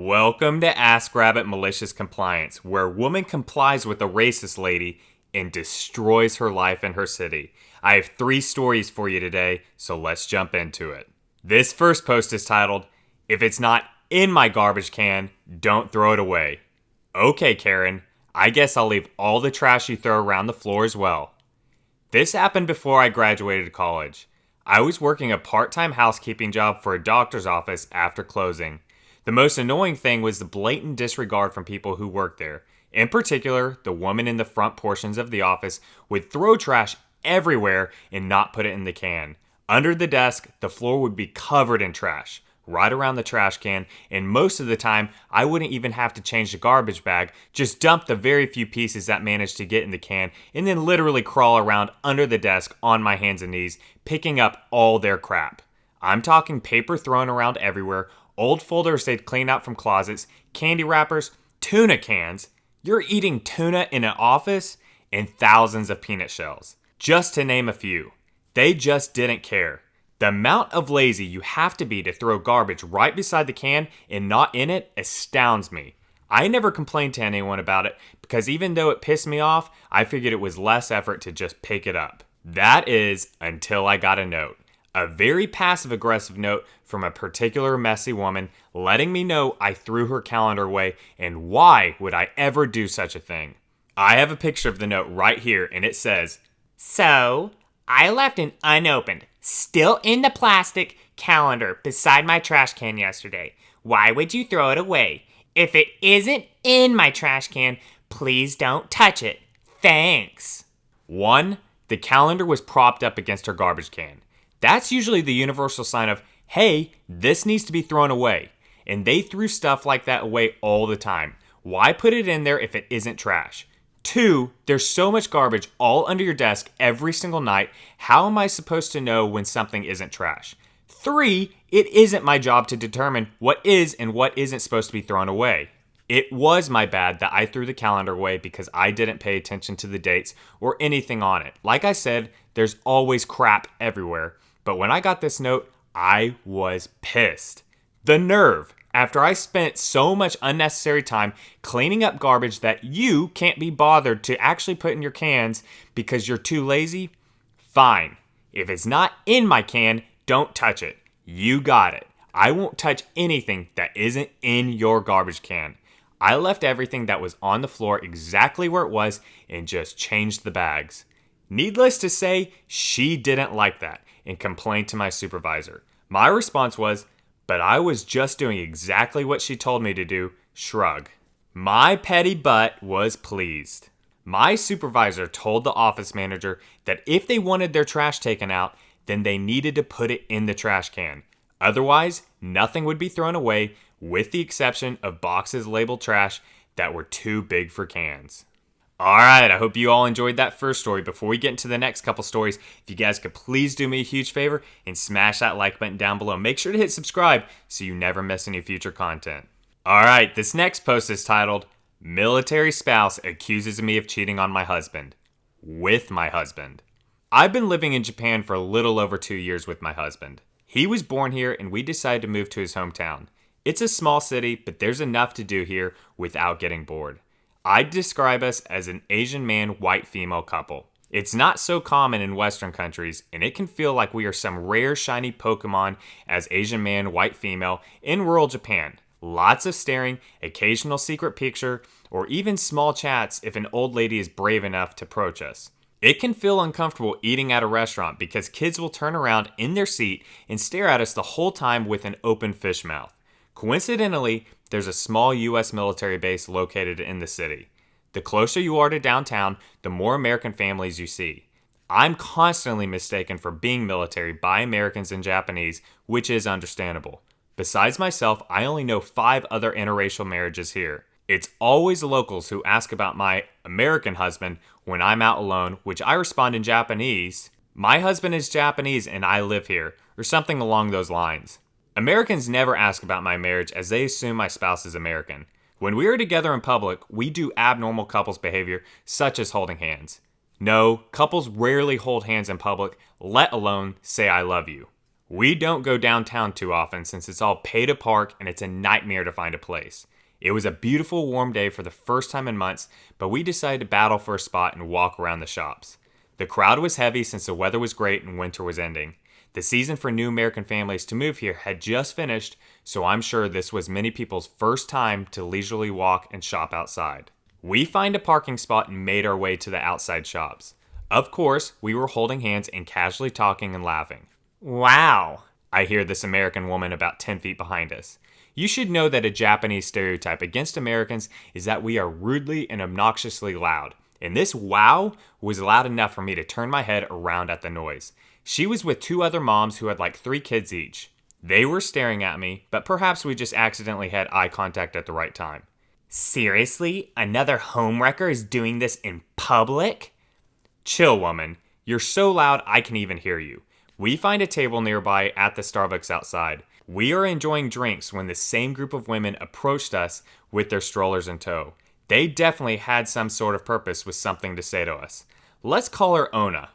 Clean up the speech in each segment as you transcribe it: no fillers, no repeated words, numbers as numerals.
Welcome to Ask Rabbit Malicious Compliance, where a woman complies with a racist lady and destroys her life and her city. I have 3 stories for you today, so let's jump into it. This first post is titled, "If it's not in my garbage can, don't throw it away." Okay, Karen, I guess I'll leave all the trash you throw around the floor as well. This happened before I graduated college. I was working a part-time housekeeping job for a doctor's office after closing. The most annoying thing was the blatant disregard from people who worked there. In particular, the woman in the front portions of the office would throw trash everywhere and not put it in the can. Under the desk, the floor would be covered in trash, right around the trash can, and most of the time, I wouldn't even have to change the garbage bag, just dump the very few pieces that managed to get in the can, and then literally crawl around under the desk on my hands and knees, picking up all their crap. I'm talking paper thrown around everywhere, old folders they'd clean out from closets, candy wrappers, tuna cans. You're eating tuna in an office? And thousands of peanut shells. Just to name a few. They just didn't care. The amount of lazy you have to be to throw garbage right beside the can and not in it astounds me. I never complained to anyone about it because even though it pissed me off, I figured it was less effort to just pick it up. That is, until I got a note. A very passive-aggressive note from a particular messy woman letting me know I threw her calendar away and why would I ever do such a thing. I have a picture of the note right here and it says, "So, I left an unopened, still in the plastic calendar beside my trash can yesterday. Why would you throw it away? If it isn't in my trash can, please don't touch it. Thanks." 1. The calendar was propped up against her garbage can. That's usually the universal sign of, hey, this needs to be thrown away. And they threw stuff like that away all the time. Why put it in there if it isn't trash? 2, there's so much garbage all under your desk every single night. How am I supposed to know when something isn't trash? 3, it isn't my job to determine what is and what isn't supposed to be thrown away. It was my bad that I threw the calendar away because I didn't pay attention to the dates or anything on it. Like I said, there's always crap everywhere. But when I got this note, I was pissed. The nerve, after I spent so much unnecessary time cleaning up garbage that you can't be bothered to actually put in your cans because you're too lazy? Fine. If it's not in my can, don't touch it. You got it. I won't touch anything that isn't in your garbage can. I left everything that was on the floor exactly where it was and just changed the bags. Needless to say, she didn't like that and complained to my supervisor. My response was, "But I was just doing exactly what she told me to do," shrug. My petty butt was pleased. My supervisor told the office manager that if they wanted their trash taken out, then they needed to put it in the trash can. Otherwise, nothing would be thrown away, with the exception of boxes labeled trash that were too big for cans. Alright, I hope you all enjoyed that first story. Before we get into the next couple stories, if you guys could please do me a huge favor and smash that like button down below. Make sure to hit subscribe so you never miss any future content. Alright, this next post is titled, "Military Spouse Accuses Me of Cheating on My Husband." With my husband. I've been living in Japan for a little over 2 years with my husband. He was born here and we decided to move to his hometown. It's a small city, but there's enough to do here without getting bored. I'd describe us as an Asian man, white female couple. It's not so common in Western countries, and it can feel like we are some rare shiny Pokemon as Asian man, white female in rural Japan. Lots of staring, occasional secret picture, or even small chats if an old lady is brave enough to approach us. It can feel uncomfortable eating at a restaurant because kids will turn around in their seat and stare at us the whole time with an open fish mouth. Coincidentally, there's a small U.S. military base located in the city. The closer you are to downtown, the more American families you see. I'm constantly mistaken for being military by Americans and Japanese, which is understandable. Besides myself, I only know 5 other interracial marriages here. It's always locals who ask about my American husband when I'm out alone, which I respond in Japanese, "My husband is Japanese and I live here," or something along those lines. Americans never ask about my marriage as they assume my spouse is American. When we are together in public, we do abnormal couples behavior such as holding hands. No, couples rarely hold hands in public, let alone say "I love you." We don't go downtown too often since it's all pay to park and it's a nightmare to find a place. It was a beautiful warm day for the first time in months, but we decided to battle for a spot and walk around the shops. The crowd was heavy since the weather was great and winter was ending. The season for new American families to move here had just finished, so I'm sure this was many people's first time to leisurely walk and shop outside. We find a parking spot and made our way to the outside shops. Of course, we were holding hands and casually talking and laughing. Wow, I hear this American woman about 10 feet behind us. You should know that a Japanese stereotype against Americans is that we are rudely and obnoxiously loud. And this wow was loud enough for me to turn my head around at the noise. She was with two other moms who had like 3 kids each. They were staring at me, but perhaps we just accidentally had eye contact at the right time. Seriously? Another homewrecker is doing this in public? Chill, woman. You're so loud I can even hear you. We find a table nearby at the Starbucks outside. We are enjoying drinks when the same group of women approached us with their strollers in tow. They definitely had some sort of purpose with something to say to us. Let's call her Ona.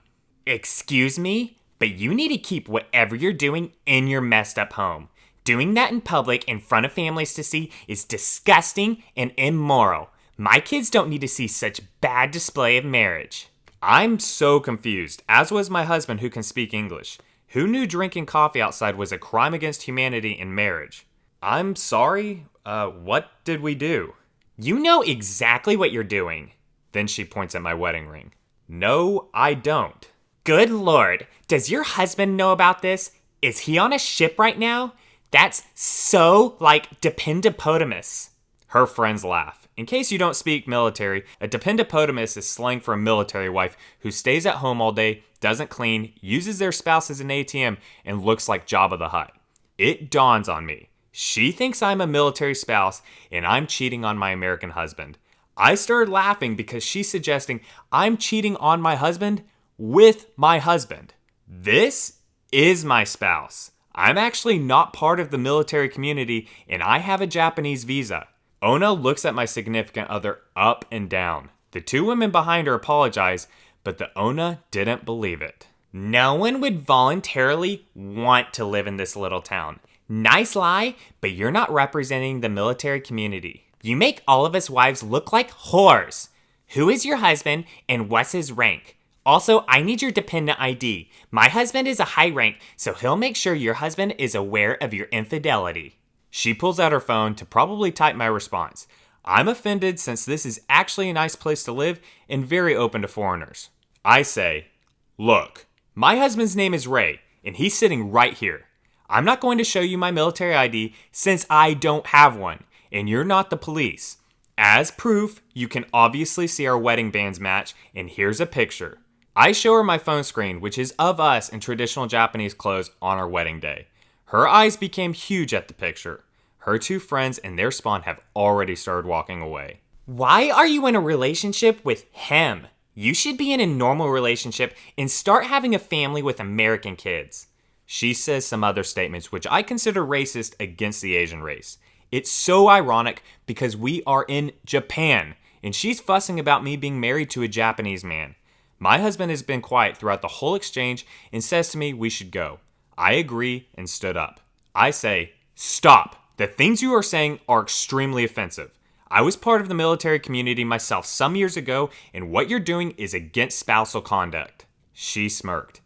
Excuse me, but you need to keep whatever you're doing in your messed up home. Doing that in public in front of families to see is disgusting and immoral. My kids don't need to see such bad display of marriage. I'm so confused, as was my husband who can speak English. Who knew drinking coffee outside was a crime against humanity in marriage? I'm sorry, what did we do? You know exactly what you're doing. Then she points at my wedding ring. No, I don't. Good Lord, does your husband know about this? Is he on a ship right now? That's so like dependipotamus. Her friends laugh. In case you don't speak military, a dependipotamus is slang for a military wife who stays at home all day, doesn't clean, uses their spouse as an ATM, and looks like Jabba the Hutt. It dawns on me. She thinks I'm a military spouse and I'm cheating on my American husband. I started laughing because she's suggesting I'm cheating on my husband with my husband. This is my spouse. I'm actually not part of the military community and I have a Japanese visa. Ona looks at my significant other up and down. The 2 women behind her apologize, but the Ona didn't believe it. No one would voluntarily want to live in this little town. Nice lie, but you're not representing the military community. You make all of us wives look like whores. Who is your husband and what's his rank? Also, I need your dependent ID. My husband is a high rank, so he'll make sure your husband is aware of your infidelity. She pulls out her phone to probably type my response. I'm offended since this is actually a nice place to live and very open to foreigners. I say, look, my husband's name is Ray, and he's sitting right here. I'm not going to show you my military ID since I don't have one, and you're not the police. As proof, you can obviously see our wedding bands match, and here's a picture. I show her my phone screen, which is of us in traditional Japanese clothes on our wedding day. Her eyes became huge at the picture. Her 2 friends and their spawn have already started walking away. Why are you in a relationship with him? You should be in a normal relationship and start having a family with American kids. She says some other statements which I consider racist against the Asian race. It's so ironic because we are in Japan and she's fussing about me being married to a Japanese man. My husband has been quiet throughout the whole exchange and says to me we should go. I agree and stood up. I say, stop. The things you are saying are extremely offensive. I was part of the military community myself some years ago, and what you're doing is against spousal conduct. She smirked.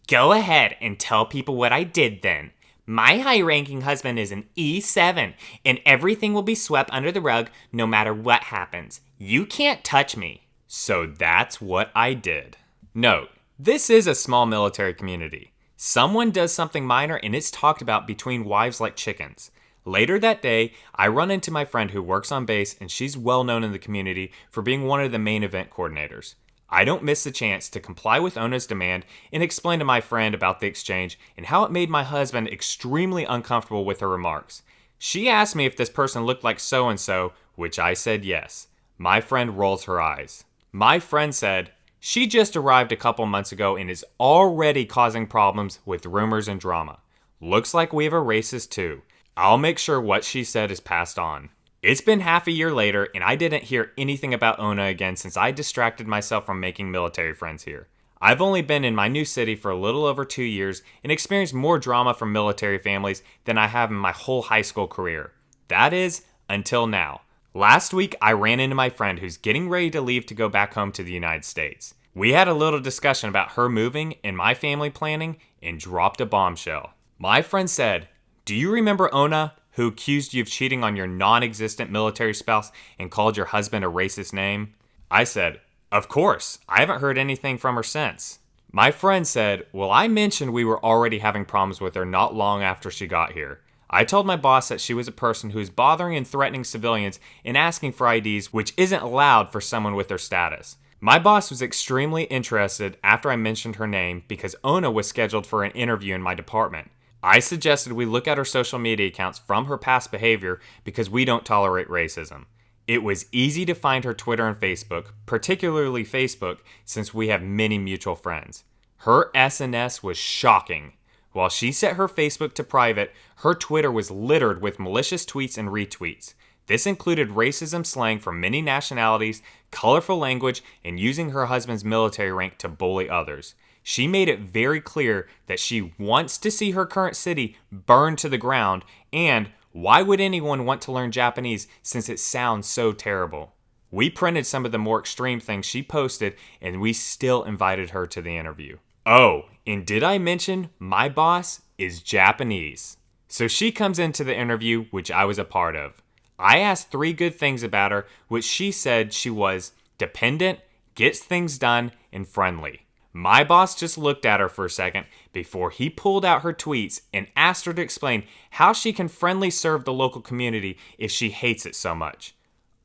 Go ahead and tell people what I did then. My high-ranking husband is an E7, and everything will be swept under the rug no matter what happens. You can't touch me. So that's what I did. Note, this is a small military community. Someone does something minor and it's talked about between wives like chickens. Later that day, I run into my friend who works on base and she's well known in the community for being one of the main event coordinators. I don't miss the chance to comply with Ona's demand and explain to my friend about the exchange and how it made my husband extremely uncomfortable with her remarks. She asked me if this person looked like so-and-so, which I said yes. My friend rolls her eyes. My friend said, she just arrived a couple months ago and is already causing problems with rumors and drama. Looks like we have a racist too. I'll make sure what she said is passed on. It's been half a year later and I didn't hear anything about Ona again since I distracted myself from making military friends here. I've only been in my new city for a little over 2 years and experienced more drama from military families than I have in my whole high school career. That is, until now. Last week, I ran into my friend who's getting ready to leave to go back home to the United States. We had a little discussion about her moving and my family planning and dropped a bombshell. My friend said, "Do you remember Ona, who accused you of cheating on your non-existent military spouse and called your husband a racist name?" I said, "Of course. I haven't heard anything from her since." My friend said, "Well, I mentioned we were already having problems with her not long after she got here. I told my boss that she was a person who is bothering and threatening civilians and asking for IDs, which isn't allowed for someone with their status." My boss was extremely interested after I mentioned her name because Ona was scheduled for an interview in my department. I suggested we look at her social media accounts from her past behavior because we don't tolerate racism. It was easy to find her Twitter and Facebook, particularly Facebook, since we have many mutual friends. Her SNS was shocking. While she set her Facebook to private, her Twitter was littered with malicious tweets and retweets. This included racism slang from many nationalities, colorful language, and using her husband's military rank to bully others. She made it very clear that she wants to see her current city burned to the ground, and why would anyone want to learn Japanese since it sounds so terrible? We printed some of the more extreme things she posted, and we still invited her to the interview. Oh, and did I mention my boss is Japanese? So she comes into the interview, which I was a part of. I asked 3 good things about her, which she said she was dependent, gets things done, and friendly. My boss just looked at her for a second before he pulled out her tweets and asked her to explain how she can friendly serve the local community if she hates it so much.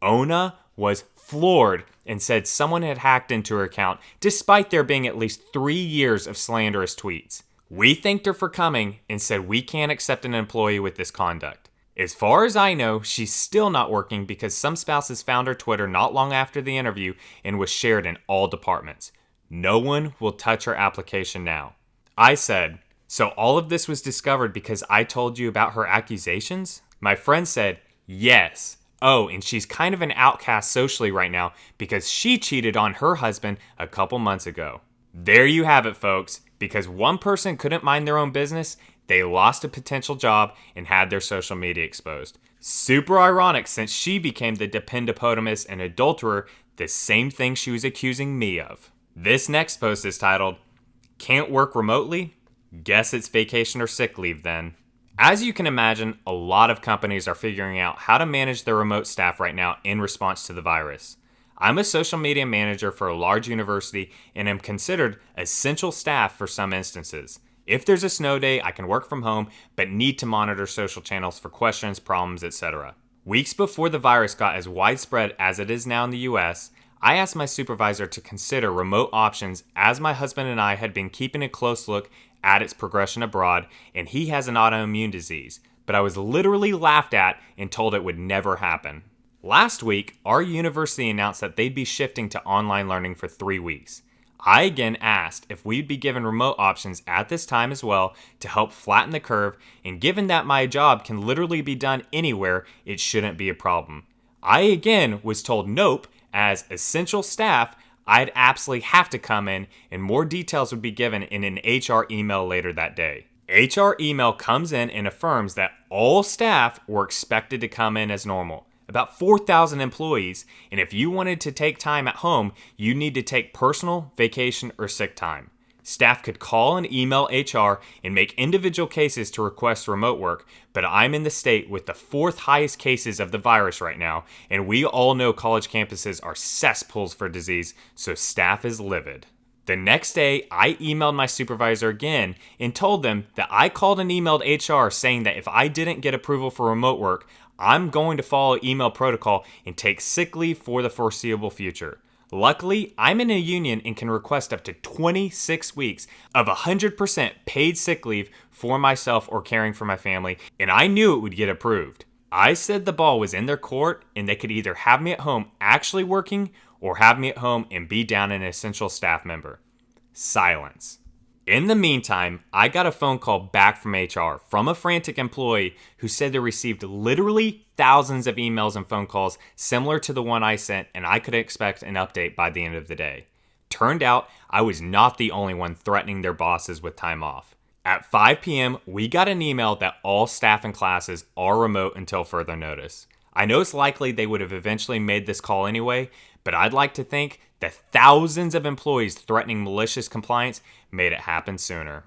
Ona was floored and said someone had hacked into her account despite there being at least 3 years of slanderous tweets. We thanked her for coming and said we can't accept an employee with this conduct. As far as I know, she's still not working because some spouses found her Twitter not long after the interview and was shared in all departments. No one will touch her application now. I said, "So all of this was discovered because I told you about her accusations?" My friend said, "Yes. Oh, and she's kind of an outcast socially right now because she cheated on her husband a couple months ago." There you have it, folks. Because one person couldn't mind their own business, they lost a potential job and had their social media exposed. Super ironic since she became the dependopotamus and adulterer, the same thing she was accusing me of. This next post is titled, "Can't work remotely? Guess it's vacation or sick leave then." As you can imagine, a lot of companies are figuring out how to manage their remote staff right now in response to the virus. I'm a social media manager for a large university and am considered essential staff for some instances. If there's a snow day, I can work from home, but need to monitor social channels for questions, problems, etc. Weeks before the virus got as widespread as it is now in the US, I asked my supervisor to consider remote options as my husband and I had been keeping a close look at its progression abroad, and he has an autoimmune disease, but I was literally laughed at and told it would never happen. Last week, our university announced that they'd be shifting to online learning for 3 weeks. I again asked if we'd be given remote options at this time as well to help flatten the curve, and given that my job can literally be done anywhere, it shouldn't be a problem. I again was told nope, as essential staff, I'd absolutely have to come in, and more details would be given in an HR email later that day. HR email comes in and affirms that all staff were expected to come in as normal. About 4,000 employees, and if you wanted to take time at home, you need to take personal, vacation, or sick time. Staff could call and email HR and make individual cases to request remote work, but I'm in the state with the 4th highest cases of the virus right now, and we all know college campuses are cesspools for disease, so staff is livid. The next day, I emailed my supervisor again and told them that I called and emailed HR saying that if I didn't get approval for remote work, I'm going to follow email protocol and take sick leave for the foreseeable future. Luckily, I'm in a union and can request up to 26 weeks of 100% paid sick leave for myself or caring for my family, and I knew it would get approved. I said the ball was in their court and they could either have me at home actually working or have me at home and be down an essential staff member. Silence. In the meantime, I got a phone call back from HR from a frantic employee who said they received literally thousands of emails and phone calls similar to the one I sent, and I could expect an update by the end of the day. turned out I was not the only one threatening their bosses with time off. At 5 p.m., we got an email that all staff and classes are remote until further notice. I know it's likely they would have eventually made this call anyway, but I'd like to think that thousands of employees threatening malicious compliance made it happen sooner.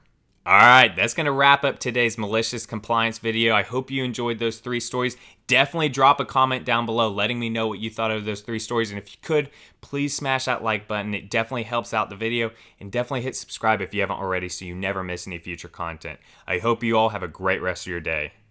Alright, that's going to wrap up today's malicious compliance video. I hope you enjoyed those 3 stories. Definitely drop a comment down below letting me know what you thought of those 3 stories. And if you could, please smash that like button. It definitely helps out the video. And definitely hit subscribe if you haven't already so you never miss any future content. I hope you all have a great rest of your day.